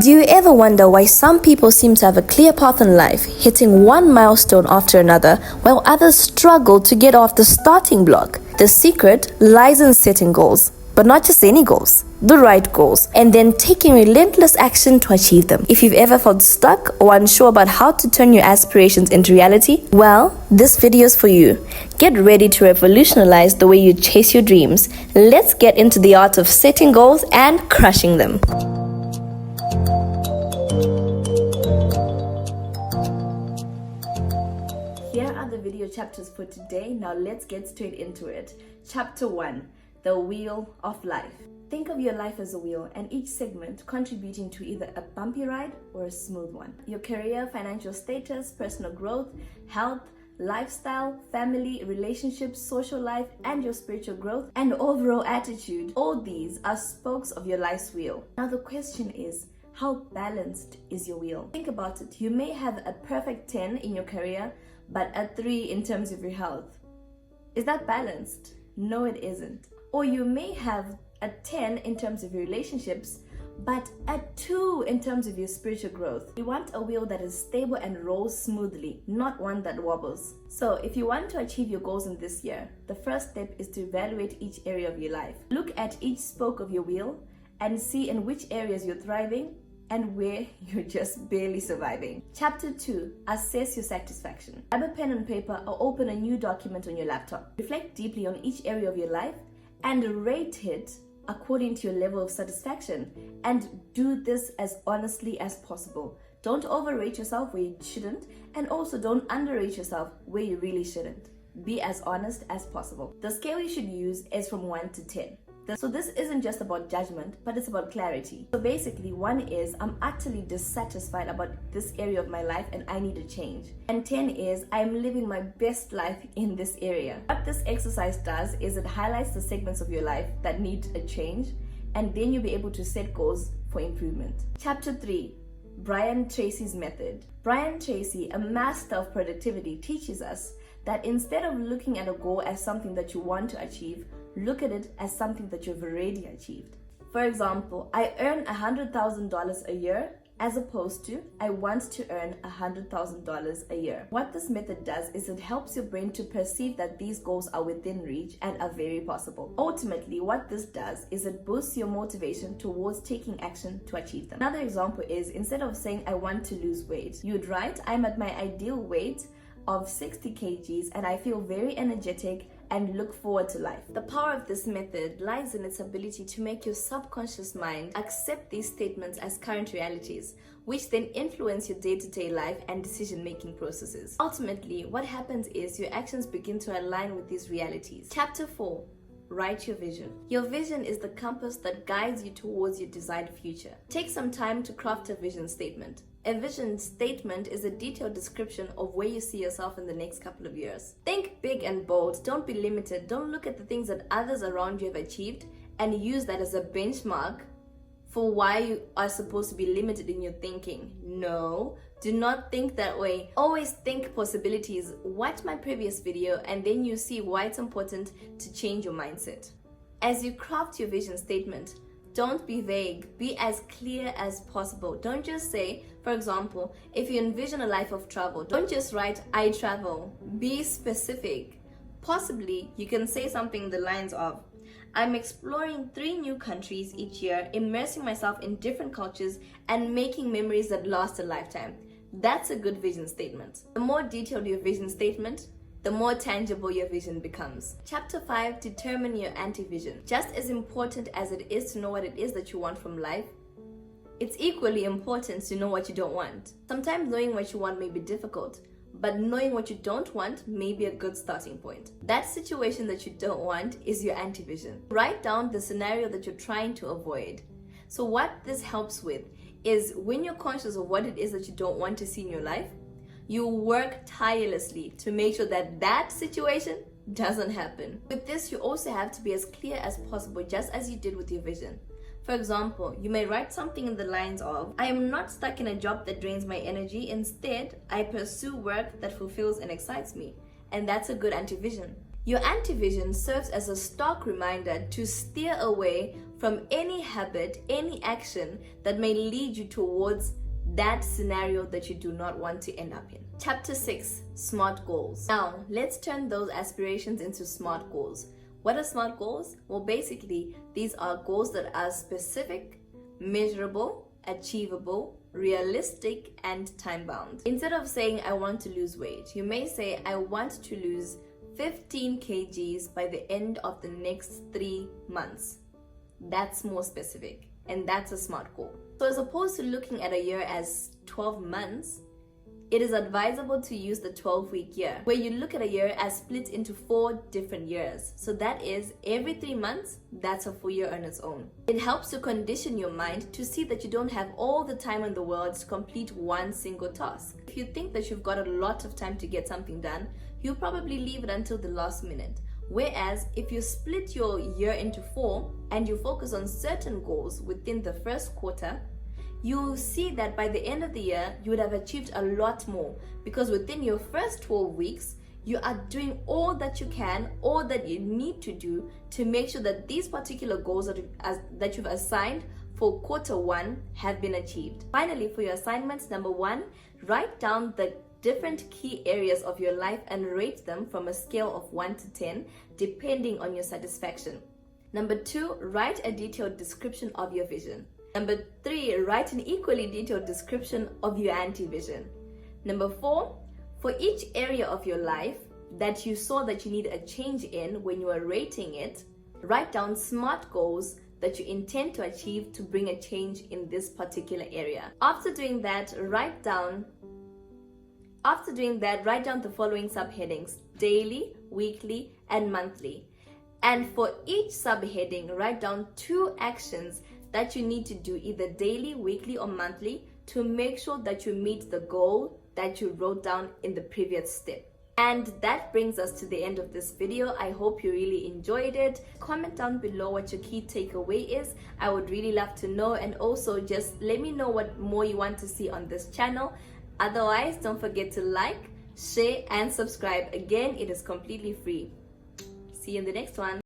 Do you ever wonder why some people seem to have a clear path in life, hitting one milestone after another, while others struggle to get off the starting block? The secret lies in setting goals, but not just any goals, the right goals, and then taking relentless action to achieve them. If you've ever felt stuck or unsure about how to turn your aspirations into reality, well, this video is for you. Get ready to revolutionize the way you chase your dreams. Let's get into the art of setting goals and crushing them. Here are the video chapters for today. Now let's get straight into it. Chapter 1, the wheel of life. Think of your life as a wheel and each segment contributing to either a bumpy ride or a smooth one. Your career, financial status, personal growth, health, lifestyle, family, relationships, social life, and your spiritual growth and overall attitude. All these are spokes of your life's wheel. Now the question is, how balanced is your wheel? Think about it. You may have a perfect 10 in your career, but a 3 in terms of your health. Is that balanced? No, it isn't. Or you may have a 10 in terms of your relationships, but a 2 in terms of your spiritual growth. You want a wheel that is stable and rolls smoothly, not one that wobbles. So if you want to achieve your goals in this year, the first step is to evaluate each area of your life. Look at each spoke of your wheel and see in which areas you're thriving and where you're just barely surviving. Chapter 2, assess your satisfaction. Grab a pen and paper or open a new document on your laptop. Reflect deeply on each area of your life and rate it according to your level of satisfaction, and do this as honestly as possible. Don't overrate yourself where you shouldn't, and also don't underrate yourself where you really shouldn't. Be as honest as possible. The scale you should use is from 1 to 10. So this isn't just about judgment, but it's about clarity. So basically, 1 is I'm utterly dissatisfied about this area of my life and I need a change. And 10 is I'm living my best life in this area. What this exercise does is it highlights the segments of your life that need a change, and then you'll be able to set goals for improvement. Chapter 3, Brian Tracy's method. Brian Tracy, a master of productivity, teaches us that instead of looking at a goal as something that you want to achieve, look at it as something that you've already achieved. For example, I earn $100,000 a year as opposed to I want to earn $100,000 a year. What this method does is it helps your brain to perceive that these goals are within reach and are very possible. Ultimately, what this does is it boosts your motivation towards taking action to achieve them. Another example is instead of saying I want to lose weight, you'd write I'm at my ideal weight of 60 kgs and I feel very energetic and look forward to life. The power of this method lies in its ability to make your subconscious mind accept these statements as current realities, which then influence your day-to-day life and decision-making processes. Ultimately, what happens is your actions begin to align with these realities. Chapter 4, write your vision. Your vision is the compass that guides you towards your desired future. Take some time to craft a vision statement. A vision statement is a detailed description of where you see yourself in the next couple of years. Think big and bold. Don't be limited. Don't look at the things that others around you have achieved and use that as a benchmark for why you are supposed to be limited in your thinking. No, do not think that way. Always think possibilities. Watch my previous video and then you see why it's important to change your mindset. As you craft your vision statement, don't be vague. Be as clear as possible. Don't just say, for example, if you envision a life of travel, don't just write, I travel. Be specific. Possibly, you can say something in the lines of, I'm exploring 3 new countries each year, immersing myself in different cultures, and making memories that last a lifetime. That's a good vision statement. The more detailed your vision statement, the more tangible your vision becomes. Chapter 5, determine your anti-vision. Just as important as it is to know what it is that you want from life, it's equally important to know what you don't want. Sometimes knowing what you want may be difficult, but knowing what you don't want may be a good starting point. That situation that you don't want is your anti-vision. Write down the scenario that you're trying to avoid. So what this helps with is when you're conscious of what it is that you don't want to see in your life, you work tirelessly to make sure that that situation doesn't happen. With this, you also have to be as clear as possible, just as you did with your vision. For example, you may write something in the lines of, I am not stuck in a job that drains my energy. Instead, I pursue work that fulfills and excites me. And that's a good anti-vision. Your anti-vision serves as a stark reminder to steer away from any habit, any action that may lead you towards that scenario that you do not want to end up in. Chapter 6, SMART goals. Now, let's turn those aspirations into SMART goals. What are SMART goals? Well, basically, these are goals that are specific, measurable, achievable, realistic, and time-bound. Instead of saying, I want to lose weight, you may say, I want to lose 15 kgs by the end of the next 3 months. That's more specific, and that's a SMART goal. So as opposed to looking at a year as 12 months, it is advisable to use the 12-week year, where you look at a year as split into 4 different years. So that is every 3 months, that's a full year on its own. It helps to condition your mind to see that you don't have all the time in the world to complete one single task. If you think that you've got a lot of time to get something done, you'll probably leave it until the last minute. Whereas if you split your year into 4 and you focus on certain goals within the first quarter, you'll see that by the end of the year, you would have achieved a lot more, because within your first 12 weeks, you are doing all that you can, all that you need to do to make sure that these particular goals that you've assigned for quarter 1 have been achieved. Finally, for your assignments, number 1, write down the different key areas of your life and rate them from a scale of 1 to 10, depending on your satisfaction. Number 2, write a detailed description of your vision. Number 3, write an equally detailed description of your anti-vision. Number 4, for each area of your life that you saw that you need a change in when you are rating it, write down SMART goals that you intend to achieve to bring a change in this particular area. After doing that, write down the following subheadings: daily, weekly, and monthly. And for each subheading, write down 2 actions that you need to do either daily, weekly, or monthly to make sure that you meet the goal that you wrote down in the previous step. And that brings us to the end of this video. I hope you really enjoyed it. Comment down below what your key takeaway is. I would really love to know, and also just let me know what more you want to see on this channel. Otherwise, don't forget to like, share, and subscribe. Again, it is completely free. See you in the next one.